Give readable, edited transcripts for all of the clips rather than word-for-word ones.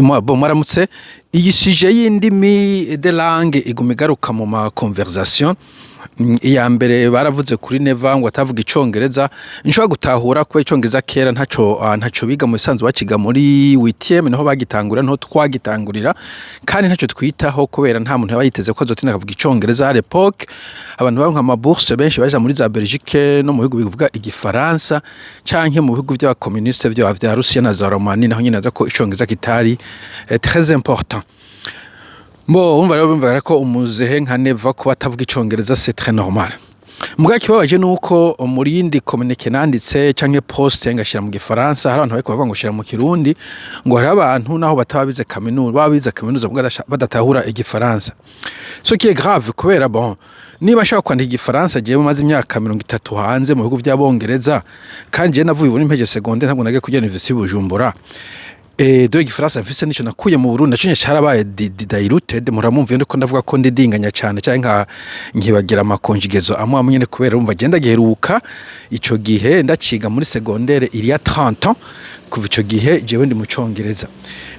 Mwaramutse iyi suje y'indimi de langue iguma igaruka mu ma conversation iya mbere baravuze kuri neva ngo atavuga icongereza nshobora gutahura ko icongereza kera ntaco biga mu bisanzwe bakiga muri 8e niho bagitangura niho twagitangurira kandi ntaco twitaho kubera nta muntu yabayiteze ko azotinda akavuga icongereza à l'époque abantu baronka ama bourse benshi baje muri za Belgique no mu bihugu bivuga igifaransa canke mu bihugu by'aba communiste vya Russia na za Romania naho nyine aza ko icongereza kitari très important. On va voir ko umuzehe nka neva ko batavuga icongereza c'est très normal. Muga kibabaje nuko muri yindi communique nanditse canke post ngashira mu gifaransa hari abantu bariko bavuga ngo shira mu kirundi ngo hari abantu naho batababize kaminuza babize kaminuza badatahura igifaransa. Ce qui est grave kubera niba shaka kwandika igifaransa je maze imyaka 30 hanze mu bihugu by'abongereza kandi je navuye muri impege secondaire ntabwo nage kujya University Bujumbura. Do igifaransa mfise nico nakuye mu Burundi naco cyarabaye diluted muramumviye ndiko ndavuga ko ndidinganya cyane cyane nkibagira amakonjigezo amwe nyene kubera umva genda giheruka ico gihe ndaciga muri secondaire il y a 30 ans kuva ico gihe jewe ndi mu Congereza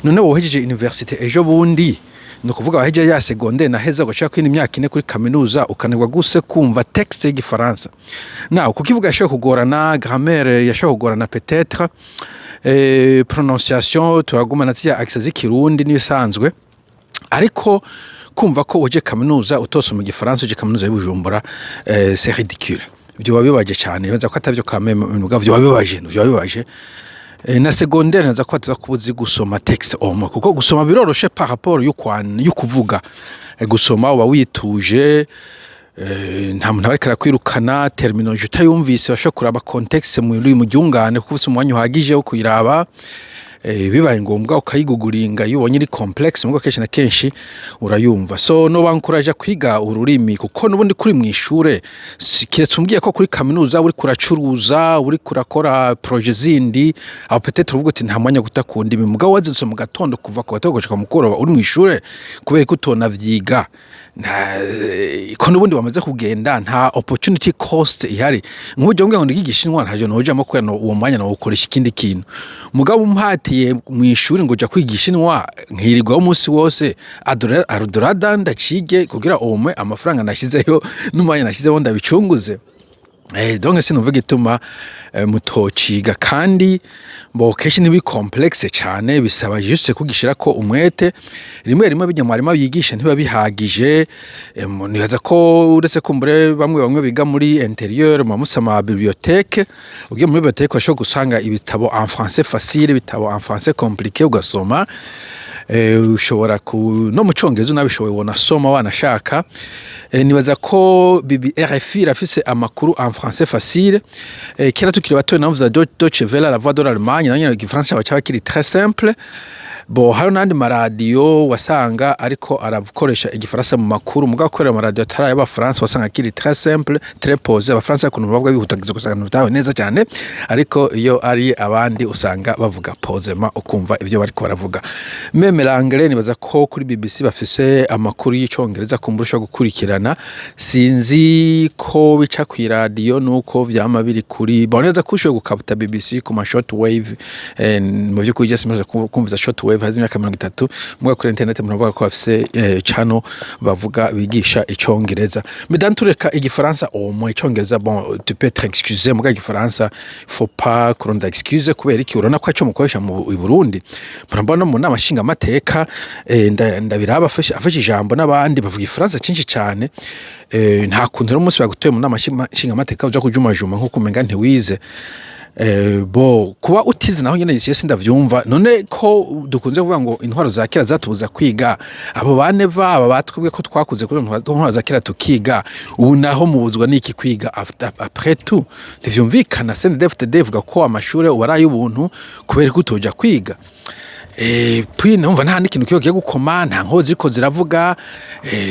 none wohejeje university ejo bundi no kuvuga waheje ya secondaire naheza gashaka kwindi imyaka ine kuri kaminuza ukanirwa guse kumva texte y'igifaransa naho kukivuga yashaka kugorana grammaire yashaka kugorana peut-être prononciation turagumana tia access z'ikirundi nisanzwe ariko kumva ko uje kaminuza utose mu gifaransa uje kaminuza y'Ubujumbura c'est ridicule byo babibaje cyane baza ko atavyo kameme byo babibaje na secondaire naza ko ataza kubuzi gusoma texte omo kuko gusoma biroroshe par rapport y'ukuvuga gusoma uba wituje nta muntu ariko kwirukana terminology utayumvise bashobora kuraba context mu giungane kuko umwanya uhagije wo kuyiraba bibaye ngombwa ukayiguguringa yubonye iri complex mugo kenshi na kenshi urayumva so no bankuraje kwiga ururimi kuko nubundi kuri mu ishure kiretse umbwiye ko kuri kaminuza uri kuracuruza uri kurakora projet zindi aho peut-être uvuga uti nta mwanya gutakunda imigabo wazitse mu gatondo kuva ku batogoshika mukoro uri mu ishure kubera ko utona vyiga ko nubundi bamaze kugenda nta opportunity cost ihari nk'ubyo ngo ndigishinwa ntaje noje amakwano uwo mwanya no gukoresha ikindi kintu mugabo umpatiye mu ishuri ngo ja kwigishinwa nkirirwa umunsi wose adorada ndacige kugira umwe amafaranga nashizeyo n'umwanya nashizeho ndabicunguze donc sinuvuga ituma mutociga kandi keshi nibi complexe cyane bisaba juste kugishira ko umwete rimwe bijya mwarima yigisha ntiba bihagije nibaza ko uretse kumbure bamwe biga muri intérieur mu musama bibliothèque ugiye muri bibliothèque washo gusanga ibitabo en français facile ibitabo en français compliqué ugasoma ushobora no mu Congereza nabishoboye wona soma wanashaka nibaza ko RFI rafise amakuru en français facile kera tukiri bato navuza Deutsche Welle la voix de l'Allemagne nanye igifaransa bacha kiri très simple hari nandi maradiyo wasanga ariko aravukoresha igifaransa mu makuru mugakorera maradiyo atari y'abafaransa wasanga kiri très simple très posé abafaransa kuntu bavuga bihutagize gusanga bitawe neza cyane ariko iyo ari abandi usanga bavuga posema ukumva ivyo bariko baravuga meme l'anglais nibaza ko kuri BBC bafise amakuru y'icongereza kumburusha gukurikirana sinzi ko bica ku radio nuko vyama biri kuri boneza kushoye gukapta BBC ku ma short wave mu byo kujya simaze kumviza short wave hazi imyaka 30 mwa kuri internet muravuga ko bafise channel bavuga bigisha icongereza medan tureka igifaransa mu icongereza tu peux être excusé muga igifaransa faut pas kuronda excuse kubera iki urona ko aco mukoresha mu Burundi murambona mu nama shinga amateka ndabiraba afashe ijambo n'abandi bavuga igifaransa cyinshi cyane nta kuntu rero umunsi bagutoye mu nama shinga amateka uja kujumajuma nko kumenga ntiwize kuba utize naho nyene yise ndavyumva none ko dukunze kuvuga ngo intwaro za kera zatubuza kwiga abo baneva aba batwebwe ko twakuze kuri intwaro za kera tukiga ubu naho mubuzwa niki kwiga après tout ntivyumvikana CNDD-FDD vuga ko amashure ubaraye ubuntu kubera ko utoja kwiga puis numva nta n'ikintu kiyo gukoma nta nkozi ko ziravuga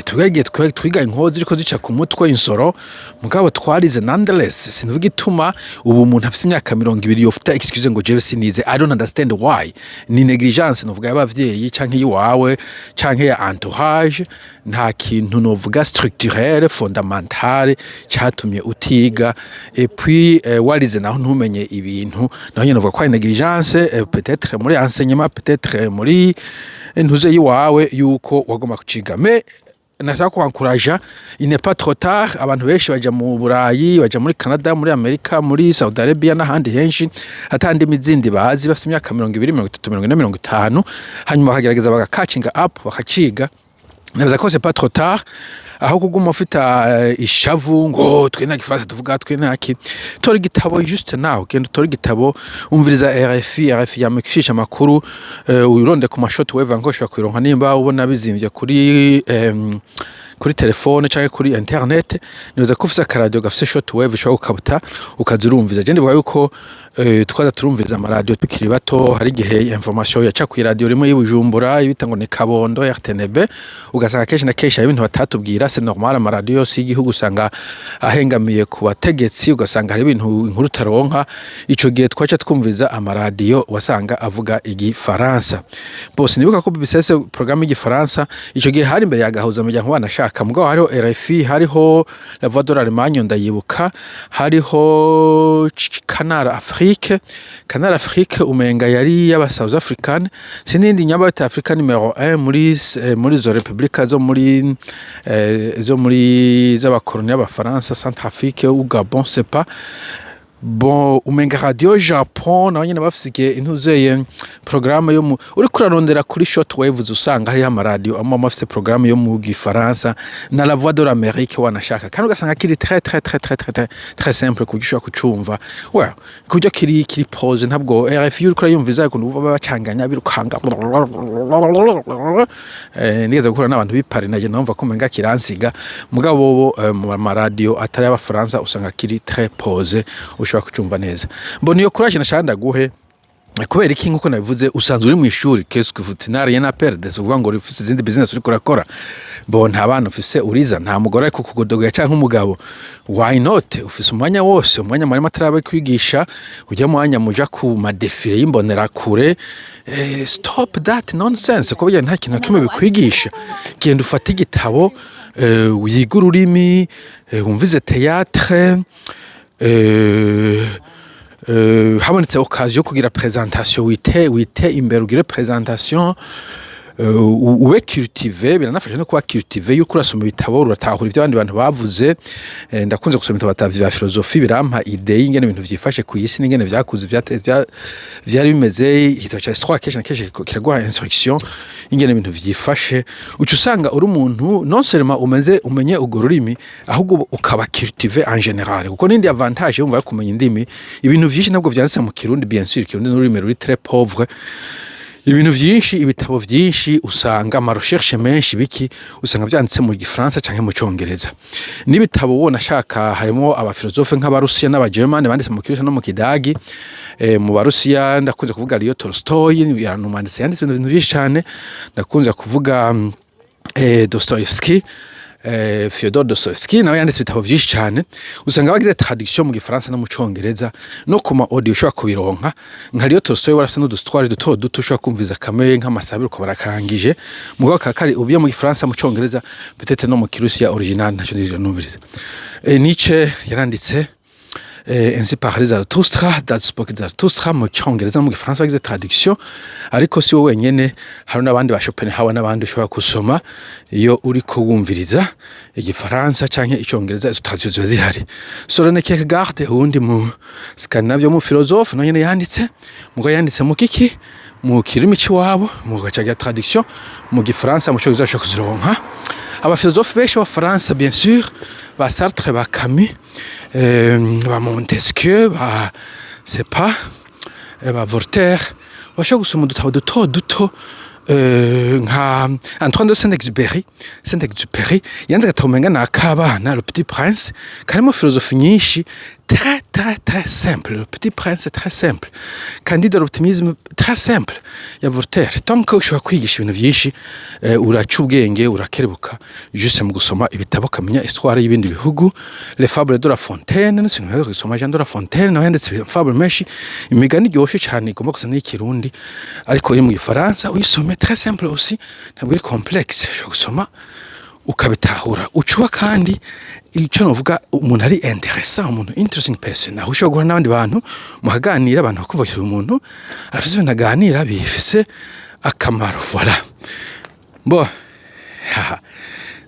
tugagiye twiga inkozi ziko zica ku mutwe insoro mugabo twarize nonetheless sinvuga ituma ubu umuntu afite imyaka 20 yofita excuse ngo jewe sinize I don't understand why ni negligence novuga y'abavyeyi canke yiwawe canke ya entourage nta kintu novuga structurel fondamental cyatumye utiga et puis warize naho ntumenye ibintu naho nyene novuga ko negligence peut-être muri enseignement peut-être peut-être muri ntuze yiwawe yuko wagomba kuciga mais nashaka kwankuraja il n'est pas trop tard abantu benshi baja mu Burayi baja muri Canada muri Amerika muri Saudi Arabia n'ahandi henshi atandi mizindi bazi bafite imyaka 20 30 40 50 hanyuma bakagerageza bagakacinga up bakaciga nabaza ko c'est pas trop tard aho kuguma ufita ishavu ngo twe nta gifasa tuvuga twe ntaki tori gitabo juste naho genda tori gitabo umviriza RFI yamekisha makuru uronde ku mashot wave ngo shaka kwironka nimba ubona bizimvye kuri telefone cyangwa kuri internet nibaza ko ufite akaradio gafite short wave ushobora ukabuta ukazurumviza je ndibuka yuko twaza turumviza amaradio tukiri bato hari gihe information yaca ku radio rimwe y'Ibujumbura ibita ngo ni Kabondo RTNB ugasanga kenshi na kenshi ibintu batatubwira c'est normal amaradio yose y'igihugu usanga ahengamiye ku bategetsi ugasanga hari ibintu inkuru taronka ico gihe twaca twumviza amaradio wasanga avuga igifaransa bose nibuka ko BBC programme y'igifaransa ico gihe hari imbere yagahuza mu bana nashaka mugabo hariho RFI hariho la voix de l'Allemagne ndayibuka hariho Canal Afrique umenga yari y'aba South African sinindi nyabata Africa numero 1 muri zo republika zo muri z'abakoloni y'abafaransa Centrafrique ou Gabon c'est pas bon umenga radio Japon na nyine bafisike intuzeye programme yo uri kurarondera kuri short waves usanga hari amaradio amafise programme yo mu gifaransa na la voix de l'Amérique wanashaka kandi ugasanga kiri très simple kugishwa kucumva well kujya kiri pause ntabwo RFI uri kurayumviza ko baba bacanganya birukanga nigeze gukora n'abantu bipare naje numva ko menga kiransiga mugabo mu maradio atari y'abafaransa usanga kiri très pause ushobora kucumva neza mbona iyo courage nashanda guhe kubera iki nkuko nabivuze usanzwe uri mu ishuri qu'est-ce que vous n'avez rien à perdre uvuga ngo ufite izindi business uri kurakora bon nta bana ufise uriza nta mugore ku kugodoga cyangwa umugabo why not ufise umwanya wose umwanya muri mataraba kwigisha ujya mu mwanya muja ku madefile y'imbonera kure stop that nonsense ko bijya nta kintu kimwe bikwigisha genda ufata igitabo wiga ururimi wumvize théâtre habonetse occasion kugira présentation wite imbere ugire présentation ube cultivé biranafasha no kuba cultivé yuko urasoma ibitabo uratahura ivyo abandi bantu bavuze ndakunze gusoma ibitabo vya philosophie birampa idée y'ingene ibintu vyifashe ku isi n'ingene vyakuze vyari bimeze igitabo ca histoire kenshi kiragwa instruction ingene ibintu vyifashe ucu usanga uri umuntu non seulement umenye ugo rurimi ahubwo ukaba cultivé en général kuko nindi avantage yumva kumenya indimi ibintu vyinshi ntabwo vyanditse mu Kirundi bien sûr Kirundi n'ururimi ruri très pauvre ibintu vyinshi ibitabo vyinshi usanga ama recherche menshi biki usanga vyanditse mu gifaransa canke mu congereza nibitabo wona shaka harimo aba philosophe nk'abarusiya n'abagerman banditse mu Kirundi no mu Kidagi mu Barusiya ndakunze kuvuga Leo Tolstoy yaranumanditse yanditse ibintu vyinshi cyane ndakunze kuvuga Dostoevsky Fyodor Dostoevsky nawe yanditse ibitabo vyinshi cyane usanga bagize traduction mu gifaransa no mu congereza no kuma audio ushobora kubironka nka Leo Tolstoy warafite n'udustoire duto ushobora kumviza kamere nk'amasabiro ko barakangije mugabo kakari ubiye mu gifaransa mu congereza peut-être no mu Kirusiya original ntaco numviriza Nietzsche yaranditse ainsi parler Zarathustra das Buch Zarathustra mu congereza mu gifaransa bagize traduction ariko si wowe nyene hari n'abandi ba Schopenhauer n'abandi ushobora kusoma iyo uri ko wumviriza igifaransa canke icongereza izo traduction ziba zihari Soren Kierkegaard undi mu Scandinavia mu philosophe no nyene yanditse mu kiki mu kirimi ciwabo mu gacaga traduction mu gifaransa mu congereza ushobora kuzironka aba philosophe benshi ba France bien sûr ba Sartre ba Camus ba Montesquieu ba c'est pas ba Voltaire bashaka gusoma udutabo duto nka Antoine de Saint-Exupéry yanze gatomenga nakabana le Petit Prince karimo philosophie nyinshi très simple le Petit Prince c'est très simple Candide de l'optimisme très simple ya Voltaire tant que ushobora kwigisha ibintu vyinshi uraca ubwenge urakerebuka juste mu gusoma ibitabo kamenya histoire y'ibindi bihugu les fables de La Fontaine sinzi gusoma Jean de La Fontaine no yanditse fable menshi imigani ryoshe cyane igomba gusa n'ikirundi ariko iri mu gifaransa uyisome très simple aussi ntabwo ari complexe ushobora gusoma ukabitahura ucuba kandi icyo novuga umuntu ari intéressant umuntu interesting person aho ushobora guhura n'abandi bantu muhaganira abantu bakumva uyu muntu arafise ibintu aganira bifise akamaro voilà bo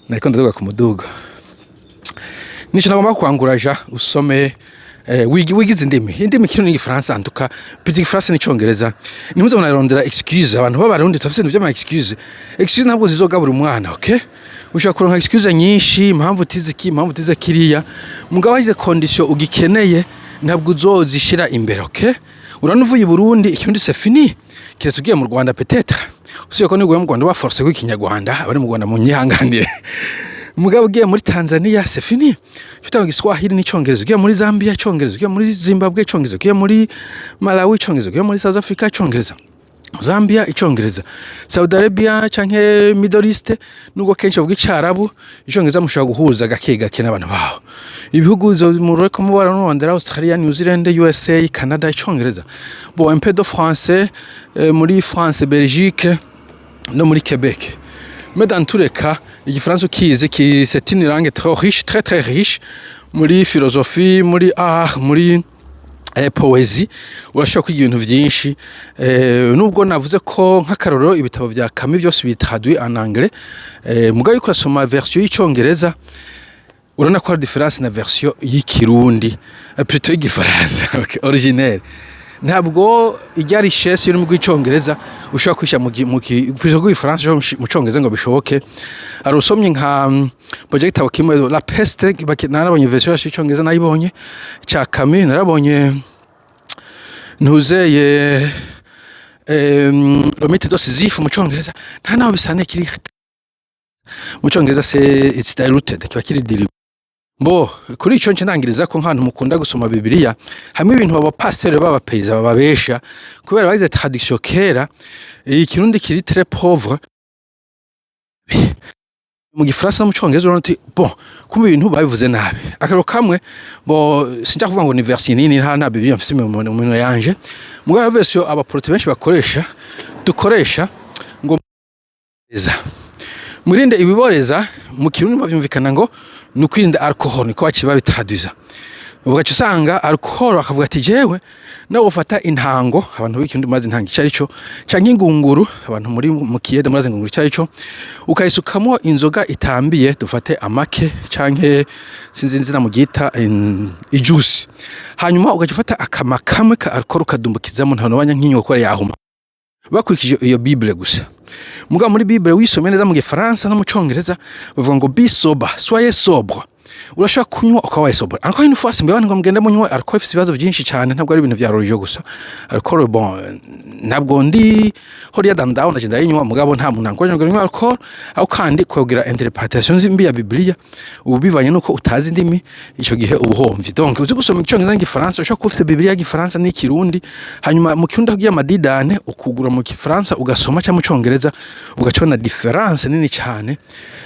nariko ndaduga ku muduga nico nagomba kwanguraja usome wigize indimi kirundi n'igifaransa antuka petit France n'icongereza nimuze munarondera excuse abantu b'abarundi tafise ibintu vy'ama excuse ntabwo zizogabura umwana okay ushaka kuronka excuse nyinshi impamvu utize kiriya mugabo wahize condition ugikeneye ntabwo uzozishira imbere okay uranuvuye Burundi ikirundi c'est fini kiretse ugiye mu Rwanda peut-être usiye ko niguye mu Rwanda wa force kw'ikinyarwanda abari mu Rwanda mu nyihanganire mugabo ugiye muri Tanzania c'est fini ufite igiswahili n'icongereza ugiye muri Zambia icongereza ugiye muri Zimbabwe icongereza ugiye muri Malawi icongereza ugiye muri South Africa icongereza Zambia icongereza Saudi Arabia canke Middle East nubwo kenshi bavuga icarabu icongereza mushobora guhuza gake n'abantu baho ibihugu zo mu reko mu bara n'Rwanda Australia New Zealand USA Canada icongereza bon un peu de français muri France Belgique no muri Québec mais dans tous les cas igifaransa ukizi ki c'est une langue très riche muri philosophie muri art muri poésie urashobora kwiga ibintu vyinshi nubwo navuze ko nk'akarorero ibitabo vya Camus byose bitraduit en anglais mugabo yuko asoma version y'icongereza urana ko difference na version y'ikirundi plutôt y'igifaransa original ntabwo ijya richesse yo mu rw'icongereza ushobora kwisha mu rw'ifaransa mu congereza ngo bishoboke arusomye nka project abo kimwe la peste narabonye version y'icongereza nayibonye cha Camus narabonye ntuzeye le mythe de Sisyphe mu congereza nta naho bisane kiri mu congereza c'est diluted kiba kiri diluted bo kuri ico nce ndangiriza ko nk'abantu mukunda gusoma Bibiliya hamwe ibintu baba pasteur baba paysa bababesha kubera bagize traduction kera ikirundi kiri très pauvre mu gifaransa mu congereza uronti bon kumbe ibintu babivuze nabi akaro kamwe bo sinja kuvuga ngo ni version nini nta Bibiliya mfise mu mino yanje mugabo version aba prote benshi dukoresha ngo murinde ibiboreza mu kirundi bavyumvikana ngo nukwirinda alcohol niko baciba bitraduza ugaca usanga alcohol akavuga ati jewe nawe ufata intango abantu b'ikirundi mazi intango icarico canke ingunguru abantu muri mu kiyede murazi ingunguru icarico ukayisukamo inzoga itambiye dufate amake canke sinzi nzina mu gita ijuice hanyuma ugaca ufata akamakamwe ka alcohol kadumbukizamo nta nobanya nk'inyo ko yahuma bakurikije iyo Bible gusa mugabo muri Bible wisomye neza mu gifaransa no mu congereza bavuga ngo be sober soyez sobre urashaka kunywa ukabaye sobre encore une fois simbe ngo mugende munywa alcool ifite ibibazo byinshi cyane ntabwo ari ibintu vya religion gusa alcool bon ntabwo ndi horiya down ndagenda yinywa mugabo nta muntu ankoje ngo nywa alcool aho kandi kugira interpretation zimbi ya Bibiliya ubivanye nuko utazi indimi ico gihe ubuhomvi donc uzi gusoma icongereza n'igifaransa ushaka kufite Bibiliya y'igifaransa n'ikirundi hanyuma mu kirundi hagiye amadidane ukugura mu gifaransa ugasoma cyangwa mu congereza ugacona difference nini cyane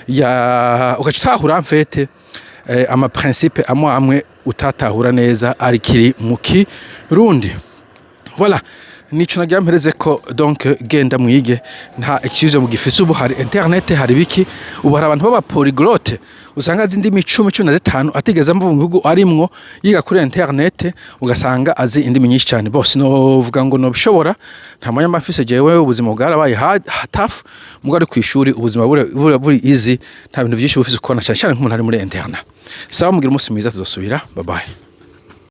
ya ugacitahura mfete ama principe amwe utatahura neza ari kiri mu kirundi voilà nico nagyampereze ko donc genda mwige nta excuse mu gifise ubu hari internet hari biki ubu hari abantu baba polyglotte usanga azi indimi 10-15 atigeze mu bihugu arimwo yiga kuri internet ugasanga azi indimi nyinshi cyane bose no vuga ngo no bishobora nta mwanya mafise jewe ubuzima bwarabaye tough mugari kwishuri ubuzima buri easy nta bintu byinshi bufise ukona cyane nk'umuntu ari muri internet sawa mugira umunsi mwiza tuzosubira bye bye